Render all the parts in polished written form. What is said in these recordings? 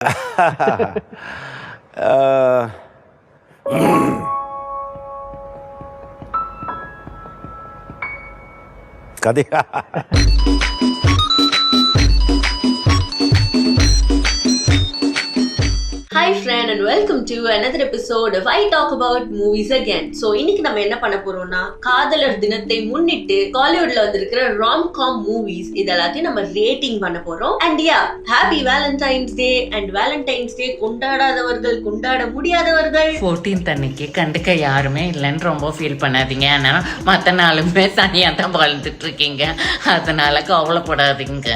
கதையா? Hi friend and welcome to another episode of I Talk About Movies Again. So இன்னைக்கு நம்ம என்ன பண்ண போறோம்னா, காதலர் தினத்தை முன்னிட்டு காலிவுட்ல வந்திருக்கிற rom-com மூவிஸ் இதெல்லாத்தையும் நம்ம ரேட்டிங் பண்ண போறோம். And yeah, happy Valentine's Day and Valentine's Day கொண்டாடாதவர்கள், கொண்டாட முடியாதவர்கள் 14th அன்னைக்கு கண்டுக்க யாருமே இல்லைன்னு ரொம்ப ஃபீல் பண்ணாதீங்க. ஏன்னா மற்ற நாளுமே தனியாக தான் வாழ்ந்துட்டு இருக்கீங்க, அதனால கவலைப்படாதீங்க.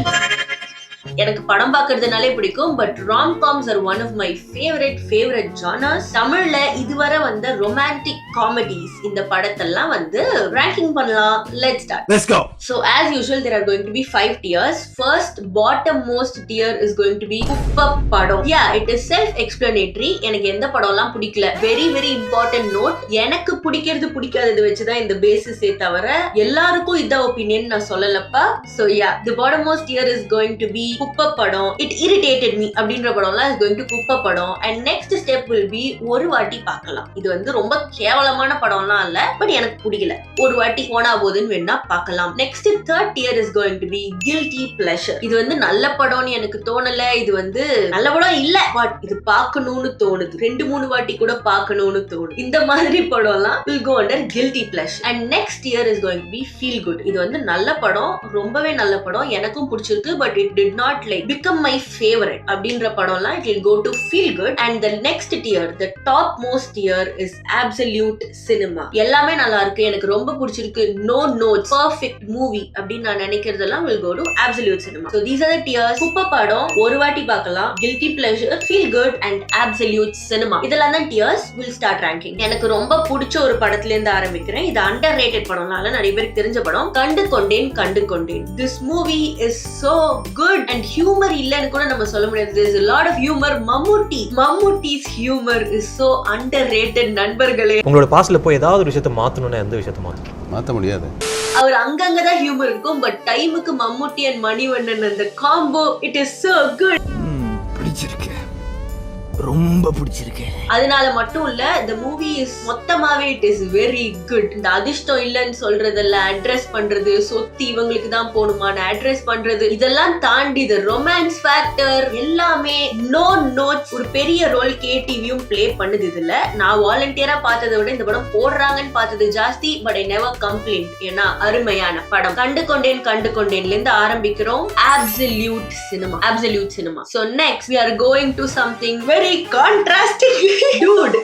எனக்கு படம் பார்க்கறதுனாலே பிடிக்கும், but rom-coms are one of my favorite genres. தமிழ்ல இதுவரை வந்த ரொமான்டிக் காமெடிஸ் இந்த படத்தெல்லாம் வந்து ரேங்கிங் பண்ணலாம். Let's start. Let's go. So as usual there are going to be 5 tiers. First bottom most tier is going to be குப்பை படம். Yeah, it is self explanatory. எனக்கு எந்த படம்லாம் பிடிக்கல. Very important note. எனக்கு பிடிக்காதது வச்சு தான் இந்த பேசிஸே தவிர எல்லாருக்கும் இத ஒபினியன் நான் சொல்லலப்பா. So yeah, the bottom most tier is going to be குப்பை படம். It irritated me அப்படின்ற படம்லாம் is going to குப்பை படம். And next step will be ஒரு வாட்டி பார்க்கலாம். இது வந்து ரொம்ப கேவலமான படம்லாம் இல்ல, பட் எனக்கு பிடிக்கல, ஒரு வாட்டி போனா போதுன்னு வேணா பார்க்கலாம். Next third tier is going to be guilty pleasure. இது வந்து நல்ல படம்னு எனக்கு தோணல, இது வந்து நல்ல படம் இல்ல, பட் இது பார்க்கணும்னு தோணுது, 2-3 வாட்டி கூட பார்க்கணும்னு தோணுது. இந்த மாதிரி படம்லாம் will go under guilty pleasure. And next tier is going to be feel good. இது வந்து நல்ல படம், ரொம்பவே நல்ல படம், எனக்கும் பிடிச்சிருக்கு, but it did not like become my favorite அப்படின்ற படம்லாம் it will go to feel good. And the next tier, the top most tier is absolute cinema. எல்லாமே நல்லா இருக்கு, எனக்கு ரொம்ப பிடிச்சிருக்கு, no notes, perfect movie அப்படின்னு நான் நினைக்கிறதெல்லாம் will go to absolute cinema. So these are the tiers. குப்பை படம் ஒரு வாட்டி பார்க்கலாம், guilty pleasure, feel good and absolute cinema. இதெல்லாம் தான் tiers. We'll start ranking. எனக்கு ரொம்ப பிடிச்ச ஒரு படத்துல இருந்து ஆரம்பிக்கிறேன். இது underrated படம்னால நிறைய பேருக்கு தெரிஞ்ச படம், கண்டு கொண்டேன். This movie is so good and humor இல்லன்னு கூட நம்ம சொல்ல முடியாது. There is a lot of humor. Mammootty's humor is so underrated நண்பர்களே. உங்களோட பாஸ்ட்ல போய் ஏதாவது ஒரு விஷயத்தை மாத்தணும்னா எந்த விஷயத்தை மாத்த முடியாது? அவர் அங்கங்கதான் ஹியூமர் இருக்கும், பட் டைமுக்கு மம்முட்டி அண்ட் மணிவண்ணன் அந்த combo, it is so good. பிடிச்சிருக்கு, ரொம்ப பிடிச்சிருக்கு. அதனால மட்டும் இல்ல, the movie is மொத்தமாவே it is very good. இந்த அதிர்ஷ்டம் இல்லன்னு சொல்றதல்ல, அட்ரஸ் பண்றது, சொத்து இவங்களுக்கு தான் போணுமான அட்ரஸ் பண்றது, இதெல்லாம் தாண்டி the romance factor எல்லாமே no notes ஒரு பெரிய ரோல் கேடிவியும் ப்ளே பண்ணுது. இதுல நான் வாலண்டியரா பார்த்ததை விட இந்த படம் போடுறாங்கன்னு பார்த்தது ஜாஸ்தி, பட் ஐ நெவர் கம்ப்ளைண்ட். ஏன்னா அருமையான படம். கண்டு கொண்டேன்ல இருந்து ஆரம்பிக்கிறோம். absolute cinema. So next we are going to something very contrasting. Dude,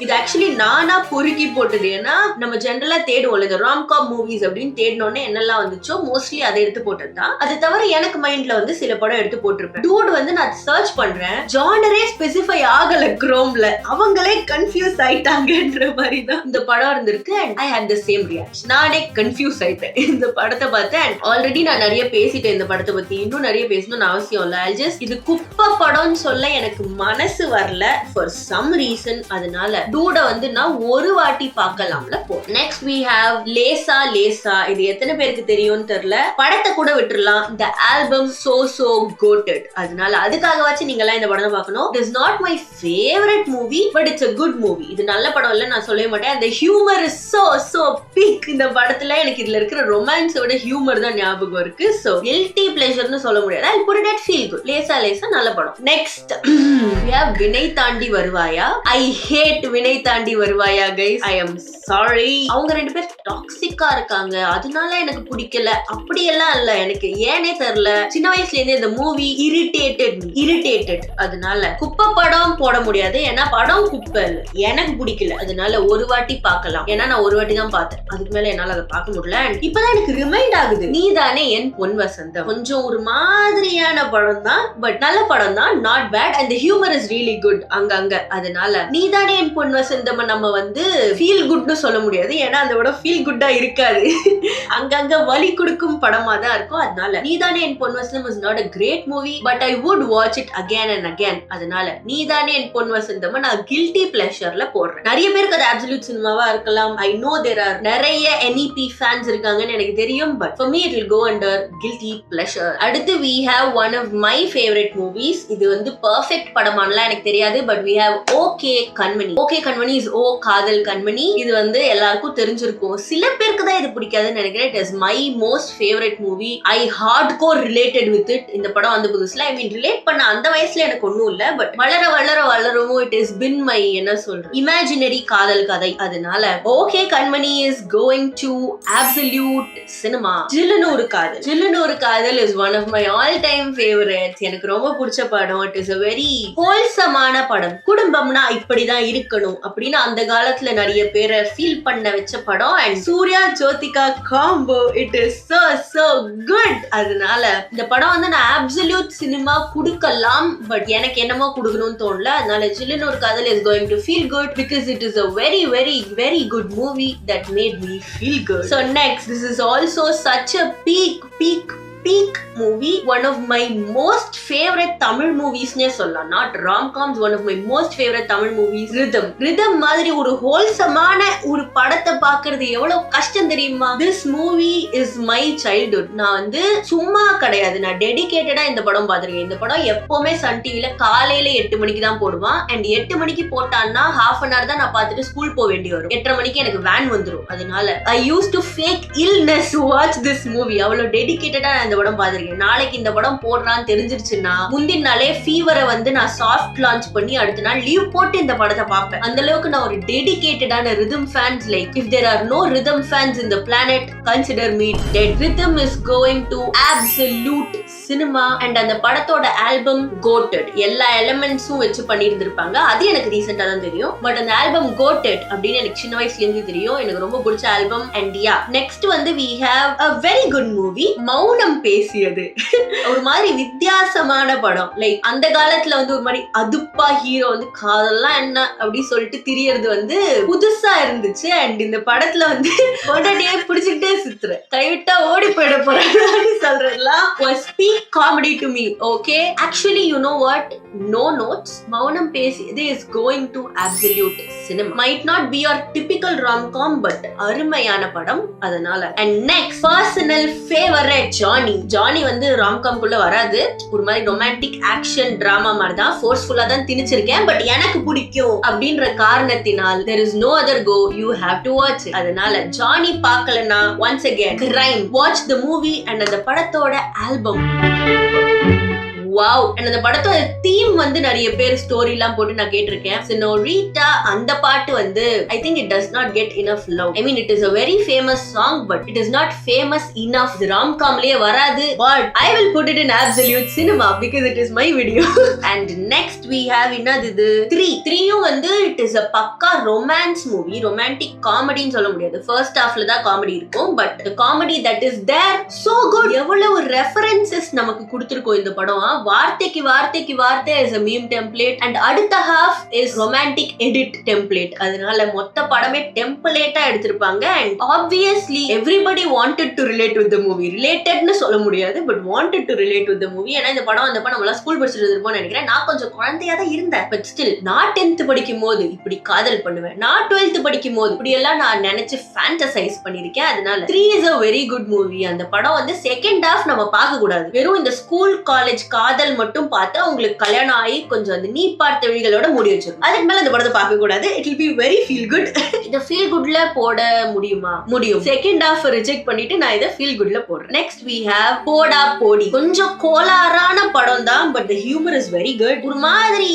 இது ஆக்சுவலி நானா பொறுக்கி போட்டது. ஏன்னா நம்ம ஜெனரலா தேடுவோம் இந்த rom-com மூவிஸ் அப்படின்னு தேடினோடனே என்னெல்லாம் வந்துச்சோ மோஸ்ட்லி அதை எடுத்து போட்டதுதான். அது தவிர எனக்கு மைண்ட்ல வந்து சில படம் எடுத்து போட்டிருப்பேன். டூட் வந்து நான் சர்ச் பண்றேன், ஜானரே ஸ்பெசிஃபை ஆகல குரோம்ல, அவங்களே கன்ஃபியூஸ் ஆயிட்டாங்கன்ற மாதிரி தான் இந்த படம் இருந்திருக்கு. And I had the same reaction. நானே கன்ஃபியூஸ் ஆயிட்டேன் இந்த படத்தை பார்த்தேன். ஆல்ரெடி நான் நிறைய பேசிட்டேன் இந்த படத்தை பத்தி, இன்னும் நிறைய பேசணும்னு அவசியம் இல்ல. இது குப்பை படம்னு சொல்ல எனக்கு மனசு வரல for some reason. அதனால டூட வந்து நான் ஒரு வாட்டி பார்க்கலாம்ல போ. நெக்ஸ்ட் we have லேசா. இது எத்தனை பேருக்கு தெரியும்னு தெரியல, படத்தை கூட விட்டுறலாம். the album so goated. அதனால அதுக்காகவாச்சும் நீங்க எல்லாம் இந்த படத்தை பார்க்கணும். it is not my favorite movie but it's a good movie. இது நல்ல படம் இல்ல நான் சொல்லவே மாட்டேன். the humor is so peak இந்த படத்துல. எனக்கு இதுல இருக்கிற ரொமான்ஸோட ஹியூமர் தான் ஞாபகம் இருக்கு. so guilty pleasureன்னு சொல்ல முடியாது. I'll put it at feel good. லேசா நல்ல படம். நெக்ஸ்ட் we have வினை தாண்டி வருவாயா. ஐ ஹேட் வினை தாண்டி வருவாயா கைஸ். I am sorry. அவங்க ரெண்டு பேர் டாக்ஸிக்கா இருக்காங்க, அதனால எனக்கு பிடிக்கல. அப்படியெல்லாம் இல்ல, எனக்கு ஏனே தெரியல, சின்ன வயசுல இருந்தே இந்த மூவி இரிட்டேட்டட். அதனால குப்பை படம் போட முடியாது, ஏன்னா படம் குப்பை இல்ல, எனக்கு பிடிக்கல. அதனால ஒரு வாட்டி பார்க்கலாம். ஏன்னா நான் ஒரு வாட்டி தான் பார்த்தேன், அதுக்கு மேல என்னால அதை பார்க்க முடியல. இப்பதான் எனக்கு ரிமைண்ட் ஆகுது, நீதானே என் பொன் வசந்தம் கொஞ்சம் ஒரு மாதிரியான படம் தான், பட் நல்ல படம் தான், not bad. And the humor is really really good அங்க. அதனால நீதானே என் பொன் வசந்தம் நம்ம வந்து ஃபீல் குட்னு சொல்ல முடியாது, ஏன்னா அந்த படம் ஃபீல் குட்டா இருக்காது. அங்கங்க வலி கொடுக்கும் படமா தான் இருக்கும். அதனால Neethane En Pon Vasantham is not a great movie, but I would watch it again and again. அதனால நீதானே என் பொன் வசந்தம் நான் guilty pleasureல போடுறேன். நிறைய பேருக்கு அது absolute சினிமாவா இருக்கலாம். I know there are நிறைய NEP fans இருக்காங்கன்னு எனக்கு தெரியும், but for me it will go under guilty pleasure. அடுத்து we have one of my favorite movies. இது வந்து perfect படமானலாம் எனக்கு தெரியாது, but we have OK Kanmani. OK Kanmani is ஓ காதல் கண்மணி. இது வந்து எல்லாருக்கும் தெரிஞ்சிருக்கும். சில பேருக்கு தான் இது பிடிக்காதுன்னு நினைக்கிறேன். It is my most favorite movie. I hardcore related with it. இந்த படம் வந்து புதுசுல I mean ரிலேட் பண்ண அந்த வயசுல எனக்கு ஒண்ணும் இல்ல, பட் வளரவும் it has been my என்ன சொல்றேன் imaginary காதல் கதை. அதனால OK Kanmani is going to absolute cinema. ஜில்லுனு காதல் is one of my all time favorites. எனக்கு ரொம்ப பிடிச்ச படம். It is a very wholesome-ஆன படம். குடும்பம்னா இப்படிதான் இருக்கணும் அப்படின்னு அந்த காலத்துல நிறைய பேரை ஃபீல் பண்ண வச்ச படம். And Suriya Jyothika combo it is so good. அதனால இந்த படம் வந்து நான் absolute cinema குடுக்கலாம், பட் எனக்கு என்னமோ குடுக்கணும்னு தோணல. அதனால ஜில்லுனு ஒரு காதல் is going to feel good because it is a very good movie that made me feel good. So next, this is also such a peak movie. One of my most favorite Tamil movies ne solla, not rom-coms, one of my most favorite Tamil movies, Rhythm மாதிரி ஒரு ஹோல்சமான ஒரு படத்தை பார்க்கிறது எவ்வளவு கஷ்டம் தெரியுமா? This movie is my childhood. நான் வந்து சும்மா கிடையாது, நான் டெடிகேட்டடா இந்த படம் பார்த்திருக்கேன். இந்த படம் எப்பவுமே சன் டிவில காலையில 8 மணிக்கு தான் போடுவான். அண்ட் 8 மணிக்கு போட்டான்னா half an hour தான் நான் பார்த்துட்டு ஸ்கூல் போக வேண்டி வரும். 8:30 மணிக்கு எனக்கு வேன் வந்துரும். அதனால I used to fake illness to watch this movie. அவ்வளவு டெடிகேட்டடா இந்த படம் பார்த்திருக்கேன். நாளைக்கு இந்த படம் போடுறான்னு தெரிஞ்சிருச்சுன்னா முந்தின நாளே ஃபீவரை வந்து நான் சாஃப்ட் லான்ச் பண்ணி அடுத்த நாள் லீவ் போட்டு இந்த படத்தை பார்ப்பேன். அந்த அளவுக்கு நான் ஒரு டெடிகேட்டடான Rhythm fans. Like if there are no rhythm fans in the planet, consider me dead. Rhythm is going to absolute cinema. and அந்த படத்தோட ஆல்பம் கோட்டட் எல்லா எலிமெண்ட்ஸும் வச்சு பண்ணியிருந்திருப்பாங்க. அது எனக்கு ரீசெண்டா தான் தெரியும், பட் அந்த ஆல்பம் கோட்டட் அப்படின்னு எனக்கு சின்ன வயசுல இருந்து தெரியும். எனக்கு ரொம்ப பிடிச்ச ஆல்பம். அண்ட் யா நெக்ஸ்ட் வந்து we have a very good movie, மௌனம் பேசியது. ஒரு மாதிரி வித்தியாசமான படம். லைக் அந்த காலத்துல வந்து ஒரு மாதிரி அதுப்பா ஹீரோ வந்து காதெல்லாம் என்ன அப்படி சொல்லிட்டு திரியறது வந்து புதுசா இருந்துச்சு. அண்ட் இந்த படத்துல வந்து கொண்டடியே பிடிச்சிக்கிட்டே சுத்துற கைவிட்டா ஓடி போயிட போறான்னு சொல்றதுலாம் was peak comedy to me. Okay, actually you know what, no notes, மௌனம் பேசியது is going to absolute cinema. Might not be your typical rom-com, but அருமையான படம். அதனால and next personal favorite, Johnny வந்து rom-com குள்ள வராது. ஒரு மாதிரி ரொமான்டிக் ஆக்ஷன் டிராமா மாதிரி தான், ஃபோர்ஸ்ஃபுல்லா தான் திணிச்சிருக்கேன். பட் எனக்கு பிடிக்கும் அப்படின்ற காரணத்தினால் there is no other go, you have to watch it. அதனால Johnny பார்க்கலனா once again crime, watch the movie and அந்த படத்தோட ஆல்பம். வாவ். and அந்த படத்தோட தீம் வந்து நிறைய பேர் ஸ்டோரி எல்லாம் போட்டு நான் கேட்டிருக்கேன். Senorita அந்த பாட்டு வந்து I think it does not get enough love. I mean it is a very famous song, but it is not famous enough. The rom-comலயே வராது, but I will put it in absolute cinema because it is my video. and next we have இன்னது 3யும் வந்து it is a பக்கா romance movie, romantic comedy ன்னு சொல்ல முடியாது. first halfல தான் comedy இருக்கும், but the comedy that is there so good. எவ்வளவு references நமக்கு கொடுத்திருக்கோம் இந்த படம். வார்த்தைக்கு வார்த்தை is a meme template and அடுத்த half is romantic edit template. அதனால மொத்த படமே டெம்ப்ளேட்டா எடுத்திருப்பாங்க. and obviously everybody wanted to relate with the movie. relatedனு சொல்ல முடியாது, but wanted to relate with the movie. ஏன்னா இந்த படம் வந்தப்ப நம்மளா ஸ்கூல் படிச்சிட்டு இருப்போம்னு நினைக்கிறேன். நான் கொஞ்சம் குழந்தையா தான் இருந்தேன், but still நான் 10th படிக்கும் போது இப்படி காதல் பண்ணுவேன், நான் 12th படிக்கும் போது இப்படி எல்லாம் நான் நினைச்சு ஃபேண்டசைஸ் பண்ணிருக்கேன். அதனால 3 is a very good movie. அந்த படம் வந்து செகண்ட் ஹாஃப் நம்ம பார்க்க கூடாது, வெறும் இந்த ஸ்கூல் காலேஜ் காதல் மட்டும் பார்த்து அவங்களுக்கு கல்யாணம் ஆகி கொஞ்சம் அந்த நீ பார்த்த வழிகளோட முடி வச்சிருக்கும். அதுக்கு மேல இந்த படத்தை பார்க்க கூடாது. It will be very feel good. இந்த ஃபீல் குட்ல போட முடியுமா? முடியும். செகண்ட் ஹாஃப் ரிஜெக்ட் பண்ணிட்டு நான் இதை ஃபீல் குட்ல போடுறேன். நெக்ஸ்ட் we have போடா போடி. கொஞ்சம் கோளாறான படம் தான், but the humor is very good. ஒரு மாதிரி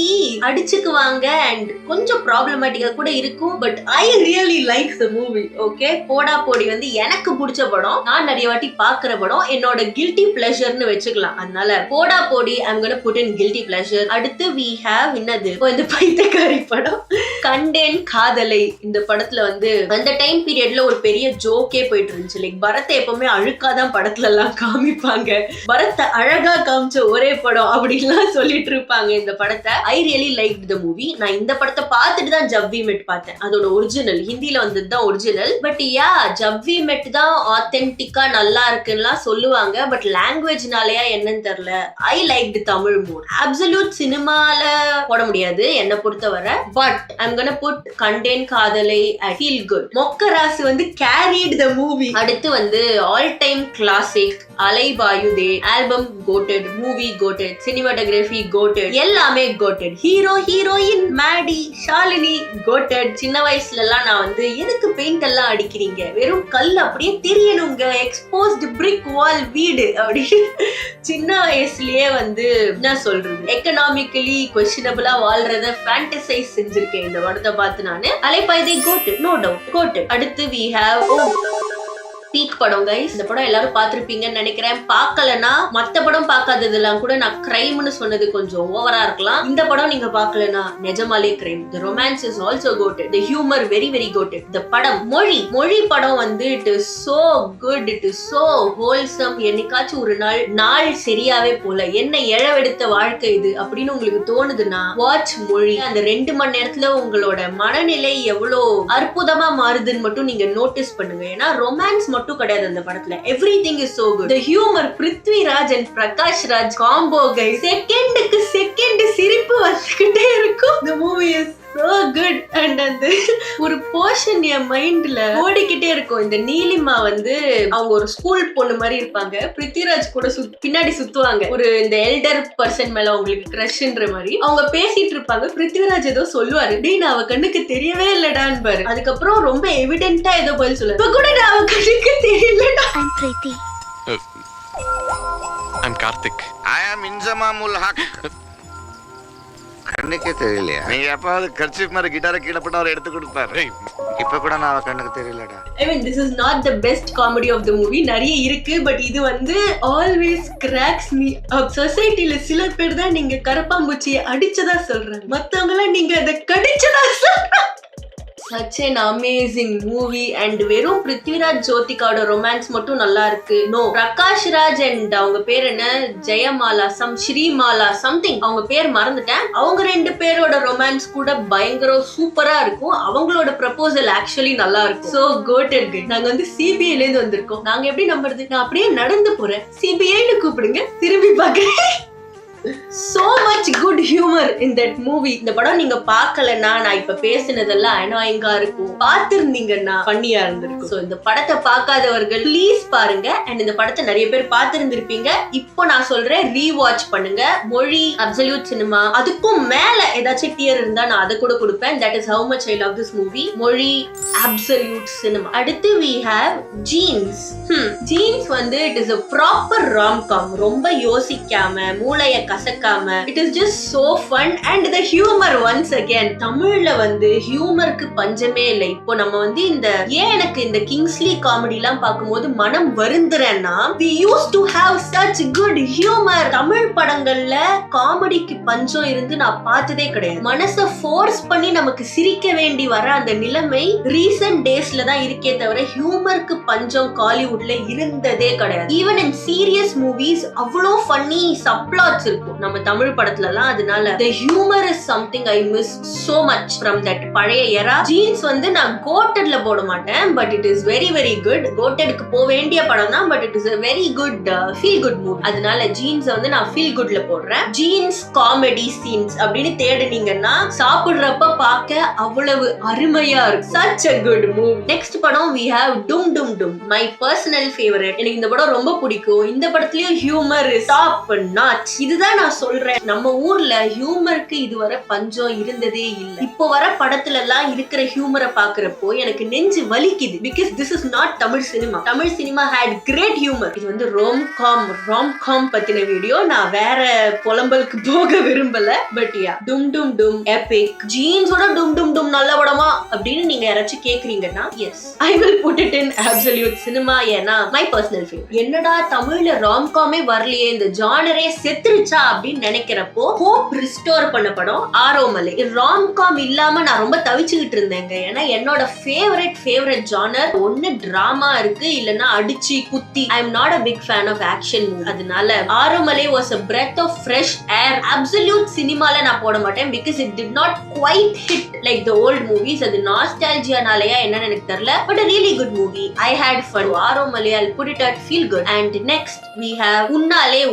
அடிச்சுக்குவாங்க and கொஞ்சம் ப்ராப்ளமேட்டிக்கா கூட இருக்கும், but I really like the movie. Okay, போடா போடி வந்து எனக்கு பிடிச்ச படம், நான் நிறைய வாட்டி பாக்குற படம், என்னோட guilty pleasureன்னு வச்சுக்கலாம். அதனால போடா போடி I'm gonna put in guilty pleasure. அடுத்து we have இன்னது இந்த பைத்தியக்காரி படம். கண்டேன் காதலை இந்த படத்துல வந்து அந்த டைம் பீரியட்ல ஒரு பெரிய ஜோக்கே போயிட்டு இருந்துச்சு. லைக் பரத்தை எப்பவுமே அழுக்காதான் படத்துல எல்லாம் காமிப்பாங்க, பரத்தை அழகா காமிச்ச ஒரே படம் அப்படின்லாம் சொல்லிட்டு இருப்பாங்க இந்த படத்தை. ஐ ரியலி லைக் த மூவி. நான் இந்த படத்தை பார்த்துட்டு தான் ஜப் வி மெட் பார்த்தேன். அதோட ஒரிஜினல் ஹிந்தில வந்தது தான் ஒரிஜினல். பட் யா, ஜப் வி மெட் தான் ஆத்தென்டிக்கா நல்லா இருக்குன்னா சொல்லுவாங்க. பட் லாங்குவேஜ்னாலயா என்னன்னு தெரியல, I like Tamil more. Absolute சினிமால போட முடியாது என்ன பொறுத்தவரை. பட் ஐம் கோனா புட் கண்டேன் காதலை ஐ ஃபீல் குட். மொக்கராசு வந்து கேரிட் த மூவி. அடுத்து வந்து all time classic Alaipayuthey. Album goated, movie goated, cinematography goated, எல்லாமே goated. Hero heroine Maddy Shalini goated. சின்ன வயசுல எல்லாம் நான் வந்து எதுக்கு பெயிண்ட் எல்லாம் அடிக்கிறீங்க, வெறும் கல் அப்படியே தெரியணுங்க, எக்ஸ்போஸ்டு பிரிக் வால் வீடு அப்படின்னு சின்ன வயசுலயே வந்து என்ன சொல்றது, எக்கனாமிக்கலி கொஸ்டினபிளா வாழ்றத ஃபேண்டசைஸ் செஞ்சிருக்கேன் இந்த படத்தை பார்த்து நானு. அலைபாயுதே கோட்டட், நோ டவுட் கோட்டட். அடுத்து we have பீக் படம் கைஸ். இந்த படம் எல்லாரும் பார்த்திருப்பீங்கன்னு நினைக்கிறேன். பார்க்கலனா மத்த படம் பார்க்காததெல்லாம் கூட நான் கிரைம்னு சொன்னது கொஞ்சம் ஓவரா இருக்கலாம். இந்த படம் நீங்க பார்க்கலனா நிஜமாலே crime. The romance is also goated. The humor very very goated. The படம் மொழி படம் வந்து it is so good, it is so wholesome. என்னைக்காச்சும் ஒரு நாள் சரியாவே போல, என்ன இழவெடுத்த வாழ்க்கை இது அப்படின்னு உங்களுக்கு தோணுதுன்னா வாட்ச் மொழி. அந்த 2 மணி நேரத்துல உங்களோட மனநிலை எவ்வளவு அற்புதமா மாறுதுன்னு மட்டும் நீங்க நோட்டீஸ் பண்ணுங்க. ஏன்னா ரொமான்ஸ் மட்டும் கிடையாது அந்த படத்துல, everything is so good. The humour, Prithviraj and Prakash Raj combo guys, செகண்டுக்கு செகண்ட் சிரிப்பு வந்துகிட்டே இருக்கும். the movie is so good. and அந்த ஒரு போர்ஷன் என் மைண்ட்ல ஓடிக்கிட்டே இருக்கும். இந்த நீலிமா வந்து அவங்க ஒரு ஸ்கூல் பொண்ணு மாதிரி இருப்பாங்க, பிருத்விராஜ் கூட பின்னாடி சுத்துவாங்க. ஒரு இந்த எல்டர் பர்சன் மேல அவங்களுக்கு கிரஷ்ன்ற மாதிரி அவங்க பேசிட்டு இருப்பாங்க. பிருத்விராஜ் ஏதோ சொல்லுவாரு, டேய் நான் அவ கண்ணுக்கு தெரியவே இல்லடான்னு பாரு. அதுக்கப்புறம் ரொம்ப எவிடென்ட்டா ஏதோ பதில் சொல்லுவாரு, இப்ப கூட நான் அவ கண்ணுக்கு தெரியலடா. I'm Preeti. I'm Karthik. I am Inzamamul Haq. கண்ணுக்கே தெரியலையா? நீங்க எப்பாவது கர்ச்சிப் மாதிரி கிட்டாரை கீழே போட்டு அவர் எடுத்து கொடுப்பாரு. இப்ப கூட நான் அவ கண்ணுக்கு தெரியலடா. I mean this is not the best comedy of the movie. நிறைய இருக்கு, பட் இது வந்து always cracks me up. சொசைட்டில சில பேர் தான் நீங்க கரப்பாம்பூச்சியை அடிச்சதா சொல்றாங்க, மத்தவங்க எல்லாம் நீங்க அதை கடிச்சதா சொல்றாங்க. Such an amazing movie. and வெறும் பிருத்விராஜ் ஜோதிகாவோட ரொமான்ஸ் மட்டும் நல்லா இருக்கு. நோ, பிரகாஷ் ராஜ் அண்ட் அவங்க பேர் என்ன, ஜெயமாலா ஸ்ரீமாலா சம்திங், அவங்க பேர் மறந்துட்டேன். அவங்க 2 பேரோட ரொமான்ஸ் கூட பயங்கர சூப்பரா இருக்கும். அவங்களோட ப்ரப்போசல் ஆக்சுவலி நல்லா இருக்கும். So goated. நாங்க வந்து சிபிஐல இருந்து வந்திருக்கோம். நாங்க எப்படி நம்புறது, நான் அப்படியே நடந்து போறேன், சிபிஐன்னு கூப்பிடுங்க, திரும்பி பாக்குறேன். so much good humor in that movie. இந்த படம் நீங்க பார்க்கலனா நான் இப்ப பேசினதெல்லாம் அனாயிங்கா இருக்கும், பார்த்திருந்தீங்கன்னா ஃபன்னியா இருந்திருக்கும். சோ இந்த படத்தை பார்க்காதவர்கள் ப்ளீஸ் பாருங்க. and இந்த படத்தை நிறைய பேர் பார்த்திருந்திருப்பீங்க. இப்போ நான் சொல்றேன், ரீவாட்ச் பண்ணுங்க. மொழி அப்சல்யூட் சினிமா, அதுக்கும் மேல ஏதாச்சும் டியர் இருந்தா நான் அதை கூட கொடுப்பேன். that is how much I love this movie. மொழி அப்சல்யூட் சினிமா. அடுத்து we have ஜீன்ஸ். ஜீன்ஸ் வந்து it is a proper rom-com. ரொம்ப யோசிக்காம மூளைய கசக்காம, it is just so fun. and the humor once again, தமிழ்ல வந்து ஹியூமருக்கு பஞ்சமே இல்லை. இப்போ நம்ம வந்து இந்த ஏன் எனக்கு இந்த கிங்ஸ்லி காமெடி எல்லாம் பார்க்கும்போது மனம் வருந்துறேன்னா, we used to have such good humor. Tamil படங்கள்ல காமெடிக்கு பஞ்சம் இருந்து நான் பார்த்ததே கிடையாது. மனசை ஃபோர்ஸ் பண்ணி நமக்கு சிரிக்க வேண்டி வர அந்த நிலைமை ரீசன்ட் டேஸ்ல தான் இருக்கே தவிர ஹியூமருக்கு பஞ்சம் காலிவுட்ல இருந்ததே கிடையாது. ஈவன் இன் சீரியஸ் மூவிஸ் அவ்வளோ ஃபன்னி சப்ளாட்ஸ் இருக்கும் நம்ம தமிழ் படத்துல எல்லாம். அதனால the humor is something I miss so much from that பழைய era. ஜீன்ஸ் வந்து நான் கோட்டட்ல போட மாட்டேன், but it is very very good. கோட்டட்க்கு போக வேண்டிய படம் தான், but it is a very good feel good movie. அதனால ஜீன்ஸ் வந்து நான் feel goodல போடுறேன். ஜீன்ஸ் காமெடி சீன்ஸ் அப்படின்னு தேடுனீங்கன்னா சாப்பிடுறப்ப பார்க்க அவ்வளவு அருமையா இருக்கும். such a good movie. Next படம் we have டும் டும் டும், my personal favorite. எனக்கு இந்த படம் ரொம்ப பிடிக்கும். இந்த படத்துலயும் ஹியூமர் is top notch. இதுதான் நான் சொல்றேன், நம்ம ஊர்ல ஹியூமருக்கு இதுவரை பஞ்சம் இருந்ததே இல்லை. இப்போ வர படத்துல எல்லாம் இருக்கிற ஹியூமரை பாக்குறப்போ எனக்கு நெஞ்சு வலிக்குது. Because this is not Tamil cinema. Tamil cinema had great humour. இது வந்து ரோம்-காம் பத்தின வீடியோ. நான் வேற புலம்பலுக்கு போக விரும்பல. பட் யா, டும் டும் டும் எபிக். ஜீன்ஸோட டும் டும் டும் நல்ல படமா அப்படின்னு நீங்க யாராச்சும் கேக்குறீங்கன்னா yes, I will put it in absolute cinema. ஏன்னா மை பர்சனல் ஃபேவரட். என்னடா தமிழ்ல ரோம்-காமே வரலையே, இந்த ஜானரே செத்துருச்சா அப்படின்னு நினைக்கிறப்போ ஹோப் ரெஸ்டோர் பண்ண படம் ஆரோமலை. ராம்காம் இல்லாம நான் ரொம்ப தவிச்சுக்கிட்டு இருந்தேங்க. ஏன்னா என்னோட ஃபேவரட் ஜானர் ஒன்னு டிராமா இருக்கு, இல்லனா அடிச்சு குத்தி. I am not a big fan of action movie. அதனால ஆரோமலை was a breath of fresh air. Absolute சினிமால நான் போட மாட்டேன் because it did not quite hit like the old movies. அது நாஸ்டால்ஜியானாலயா என்னன்னு எனக்கு தெரியல, but a really good movie. I had fun. ஆரோமலை, I'll put it at feel good. And next we have உன்னாலே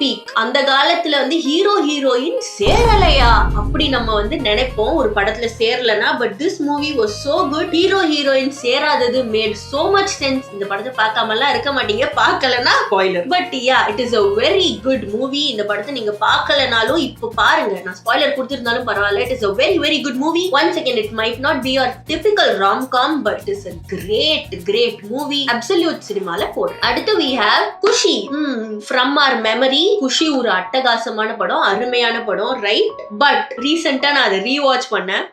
peak. அந்த காலத்துல வந்து ஹீரோ ஹீரோயின் சேரலையா அப்படி நம்ம வந்து நினைப்போம் ஒரு படத்துல சேரலனா, but this movie was so good. Hero heroine சேராதது made so much sense. இந்த படத்தை பார்க்காமலாம் இருக்க மாட்டீங்க, பார்க்கலனா spoiler. But yeah, it is a very good movie. இந்த படத்தை நீங்க பார்க்கலனாலும் இப்போ பாருங்க, நான் ஸ்பாயிலர் கொடுத்திருந்தாலும் பரவாயில்ல. It is a very good movie. Once again, it might not be your typical rom-com, but it is a great movie. Absolute சினிமால போடு. அடுத்து we have Kushi. From our memory, குஷி ஒரு அட்டகாசமான படம், அருமையான படம், ரைட்? பட் ரீசெண்டா நான் அதை ரீவாட்ச் பண்ணேன்.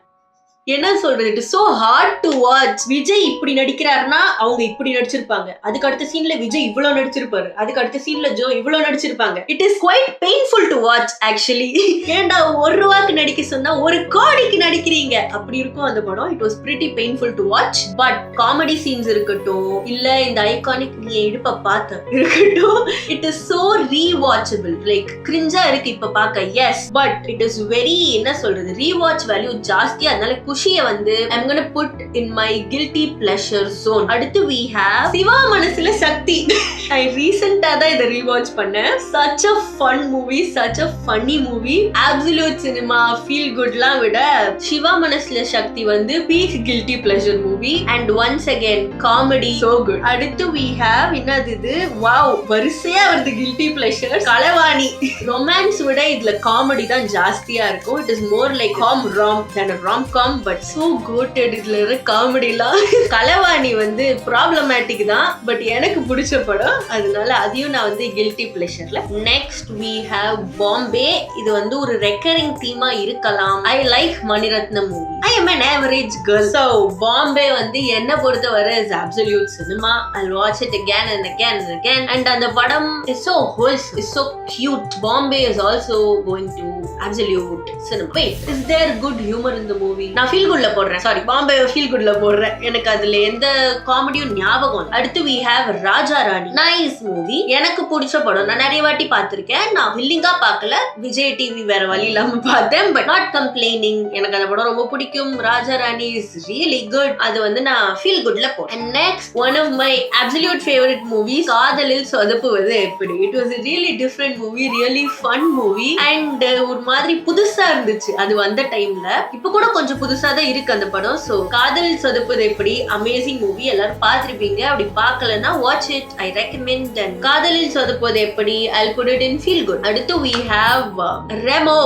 என்ன சொல்றது, it is so hard to watch. Vijay இப்படி நடிக்கிறாருன்னா அவங்க இப்படி நடிச்சிருப்பாங்க, அதுக்கு அடுத்த சீன்ல விஜய் இவ்வளவு நடிச்சிருப்பாரு, அதுக்கு அடுத்த சீன்ல ஜோ இவ்வளவு நடிச்சிருப்பாங்க. It is quite painful to watch actually. ஏண்டா ₹1 நடிக்க சொன்னா ₹1 கோடிக்கு நடிக்கிறீங்க, அப்படி இருக்கும் அந்த படம். It was pretty painful to watch. But comedy scenes இருக்கட்டும், இல்ல இந்த ஐகானிக் நீ இடுப்ப பார்த்த இருக்கட்டும், it is so rewatchable. Like கிரிஞ்சா இருக்கு இப்ப பார்க்க, yes, but it is very, என்ன சொல்றது, ரீவாட்ச் வேல்யூ ஜாஸ்தி. அதனால குஷியை வந்து I'm gonna put in my guilty pleasure zone. அடுத்து we have சிவா மனசுல சக்தி. I recently தான் இதை rewatch பண்ணேன். Such a fun movie, such a funny movie. Absolute cinema, feel goodலாம் விட சிவா மனசுல சக்தி வந்து peak guilty pleasure movie. And once again, comedy so good. அடுத்து we have என்னது இது, wow, வரிசையா வருது guilty pleasure. களவாணி. ரொமான்ஸ் விட இதுல காமெடி தான் ஜாஸ்தியா இருக்கும். It is more like com-rom than a rom-com. But so goated. இதுல இருக்க காமெடிலாம். களவாணி வந்து ப்ராப்ளமேட்டிக் தான், பட் எனக்கு பிடிச்ச படம், அதனால அதையும் நான் வந்து கில்ட்டி பிளஷர்ல. Next we have Bombay. இது வந்து ஒரு ரெக்கரிங் தீமா இருக்கலாம். I like Mani Ratnam movie. I am an average girl. So Bombay வந்து என்ன பொறுத்தவரை is absolute cinema. I'll watch it again and again and again. And அந்த படம் is so wholesome, is so cute. Bombay is also going to absolute cinema. Wait, is there good humor in the movie? நான் feel குட்ல போடுறேன், sorry, Bombay feel குட்ல போடுறேன். எனக்கு அதுல எந்த காமெடியும் ஞாபகம். அடுத்து we have Raja Rani. Nice movie, எனக்கு பிடிச்ச படம். நான் நிறைய வாட்டி பார்த்திருக்கேன். நான் வில்லிங்கா பார்க்கல, விஜய் டிவி வேற வழி இல்லாம பார்த்தேன். பட் நாட் கம்ப்ளைனிங், எனக்கு அந்த படம் ரொம்ப பிடிக்கும். Raja Rani is really good. அது வந்து நான் ஃபீல் குட்ல போறேன். Next one of my absolute favourite movies, காதலில் சொதப்புவது எப்படி. It was a really different movie, really fun movie. and ஒரு மாதிரி புதுசா இருந்துச்சு அது வந்த டைம்ல. இப்ப கூட கொஞ்சம் புதுசா தான் இருக்கு அந்த படம். சோ காதலில் சொதப்புவது எப்படி அமேசிங் மூவி, எல்லாரும் பார்த்திருப்பீங்க. அப்படி பார்க்கலன்னா watch it, I recommend. And காதலில் சொதப்புவது எப்படி, I'll put it in feel good. அடுத்து we have Remo.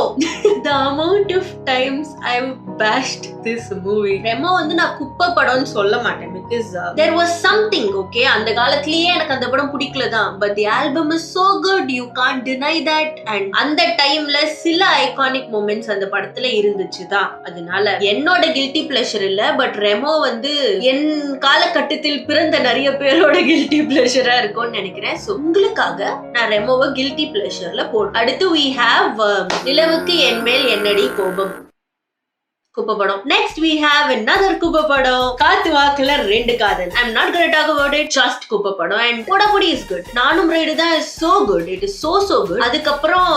The amount of times I've bashed this movie. Remo வந்து நான் குப்பை படம்னு சொல்ல மாட்டேன், because there was something, okay, அந்த காலத்திலேயே எனக்கு அந்த படம் பிடிக்கல தான், but the album is so good, you can't deny that. and அந்த டைம்ல சில ஐகானிக் மொமெண்ட்ஸ் அந்த படத்துல இருந்துச்சு தான். அதனால என்னோட கில்ட்டி பிளஷர் இல்ல, பட் ரெமோ வந்து என் காலகட்டத்தில் பிறந்த நிறைய பேரோட கில்ட்டி பிளஷரா இருக்கும்னு நினைக்கிறேன். சோ உங்களுக்காக நான் ரெமோவை கில்ட்டி பிளஷர்ல போடுறேன். அடுத்து we have நிலவுக்கு என் மேல் என்னடி கோபம், குப்பை படம். நெக்ஸ்ட் we have another குப்பை படம், காத்து வாக்குல 2 காதல். I'm not gonna talk about it, just குப்பை படம். and போடாபுடி is good. நானும் ரைடு தான் is so good, it is so good. அதுக்கப்புறம்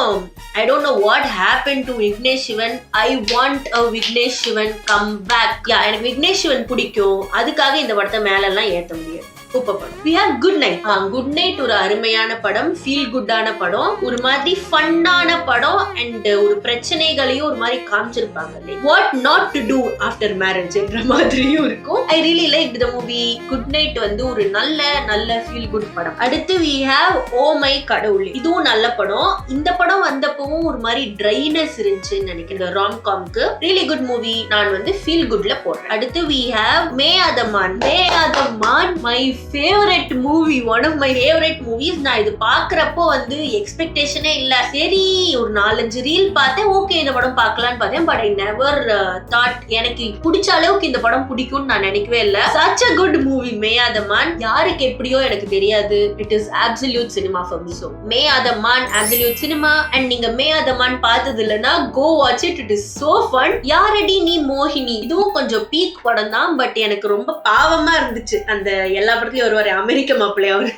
I don't know what happened to Vignesh Sivan. I want a Vignesh Sivan come back. எனக்கு விக்னேஷ் சிவன் பிடிக்கும், அதுக்காக இந்த படத்தை மேல எல்லாம் ஏத்த முடியாது. குப்பை படம். we have good night. Good night ஒரு அருமையான படம், ஃபீல் குட்டான படம், ஒரு மாதிரி ஃபன்னான படம். அண்ட் ஒரு பிரச்சனைகளையும் ஒரு மாதிரி காமிச்சிருப்பாங்க, what not to do after marriage என்ற மாதிரியும் இருக்கும். I really like the movie. Good Night வந்து ஒரு நல்ல ஃபீல் குட் படம். அடுத்து we have ஓ மை கடவுளே. இதுவும் நல்ல படம். இந்த படம் வந்தப்பவும் ஒரு மாதிரி ட்ரைனஸ் இருந்துச்சுன்னு நினைக்கிறேன் ராம்காம்க்கு. ரியலி குட் மூவி, நான் வந்து ஃபீல் குட்ல போடுறேன். அடுத்து we have மே அதமான். My favourite movie, one of my favourite movies. நான் இது பாக்குறப்போ வந்து எக்ஸ்பெக்டேஷனே இல்ல. சரி ஒரு 4-5 ரீல் பார்த்தேன், ஓகே இந்த படம் பார்க்கலாம்னு பார்த்தேன். பட் ஐ நெவர் தாட் எனக்கு பிடிச்ச அளவுக்கு இந்த படம் பிடிக்கும்னு நான் நினைக்கவே இல்ல. such a good movie Meyaadha Maan. யாருக்கு எப்படியோ எனக்கு தெரியாது. It is absolute cinema for me. so Meyaadha Maan absolute cinema. And நீங்க மேயாதமான் பார்த்தது இல்லைன்னா go watch it. it is so fun. யாரடி நீ மோகினி, இதுவும் கொஞ்சம் பீக் படம் தான். பட் எனக்கு ரொம்ப பாவமா இருந்துச்சு. அந்த எல்லா படத்துலயும் வருவாரு அமெரிக்க மாப்பிள்ளை அவரு,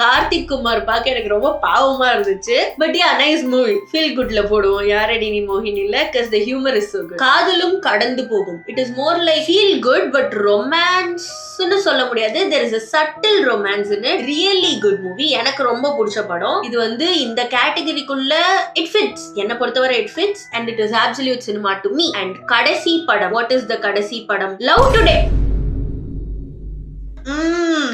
கார்த்திக் குமார் பார்க்க எனக்கு ரொம்ப பாவமா இருந்துச்சு. பட் நைஸ் மூவி, ஃபீல் குட்ல போடுவோம் யாரடி நீ மோகினி இல்ல, cuz the humor is so good. காதலும் கடந்து போகும். it is more like feel good but romance னு சொல்ல முடியாது. there is a subtle romance in it. really good movie. எனக்கு ரொம்ப பிடிச்ச படம் இது. வந்து இந்த கேட்டகரிக்குள்ள it fits, என்ன பொறுத்தவரை it fits and it is absolute cinema to me. and கடைசி படம், what is the கடைசி படம்? Love Today.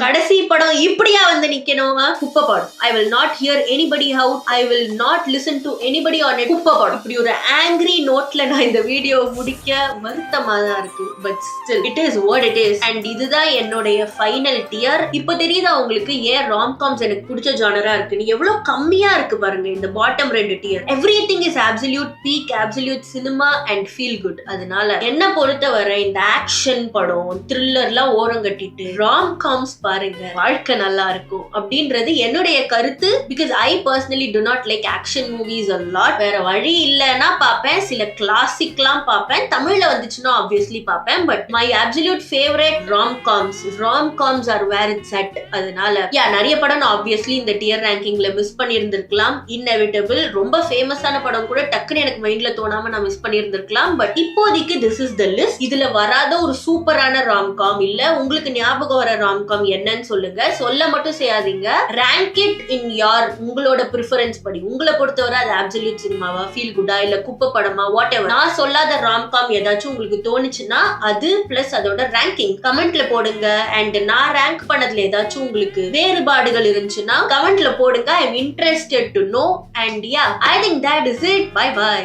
கடைசி படம் இப்படியா வந்து நிக்கணும்? குப்பை படம். I will not hear anybody out. I will not listen to anybody on it. குப்பை படம். இப்படி ஒரு ஆங்கிரி நோட்ல நான் இந்த வீடியோ முடிக்க வருத்தமா தான் இருக்கு. But still it is what it is. and இதுதான் என்னுடைய ஃபைனல் டியர். இப்போ தெரியுதா உங்களுக்கு ஏன் ராம்காம்ஸ் எனக்கு பிடிச்ச ஜானரா இருக்குன்னு? எவ்வளவு கம்மியா இருக்கு பாருங்க இந்த bottom 2 dear. Everything is absolute peak, absolute cinema and feel good. அதனால என்ன பொறுத்தவரை இந்த ஆக்ஷன் படம், த்ரில்லர்லாம் ஓரங்கட்டிட்டு ராம்காம்ஸ் பாருங்க, வாழ்க்கை நல்லா இருக்கும் அப்படின்றது என்னுடைய கருத்து. Because I personally to not like action movies a lot. வேற வழி இல்லைன்னா பாப்பேன், சில கிளாசிக்லாம் பாப்பேன், தமிழ்ல வந்துச்சுன்னா ஆப்வியஸ்லி பாப்பேன். But my absolute favourite romcoms are where it's at. அதனால நிறைய படம் நான் ஆப்வியஸ்லி இந்த டியர் ரேங்கிங்ல மிஸ் பண்ணியிருந்திருக்கலாம். இன்எவிட்டபிள் ரொம்ப ஃபேமஸான படம் கூட டக்குன்னு எனக்கு மைண்ட்ல தோணாம நான் மிஸ் பண்ணியிருந்திருக்கலாம். பட் இப்போதைக்கு திஸ் இஸ் த லிஸ்ட். இதுல வராத ஒரு சூப்பரான ராம்காம் இல்ல, உங்களுக்கு ஞாபகம் வர ராம்காம் என்னன்னு சொல்லுங்க. சொல்ல மட்டும் செய்யாதீங்க. ரேங்க் இட் இன் யார், உங்களோட ப்ரிஃபரன்ஸ் படி. உங்களை பொறுத்தவரை அது அப்சல்யூட் சினிமாவா, ஃபீல் குட்டா, இல்ல குப்பை படமா, வாட் எவர். நான் சொல்லாத ராம்காம் ஏதாச்சும் உங்களுக்கு தோணுச்சுன்னா அது பிளஸ் அதோட ரேங்கிங் கமெண்ட்ல போடுங்க. அண்ட் நான் ரேங்க் பண்ணதுல ஏதாச்சும் உங்களுக்கு வேறுபாடுகள் இருந்துச்சுன்னா கமெண்ட்ல போடுங்க. I am interested to know. And I think that is it. Bye by.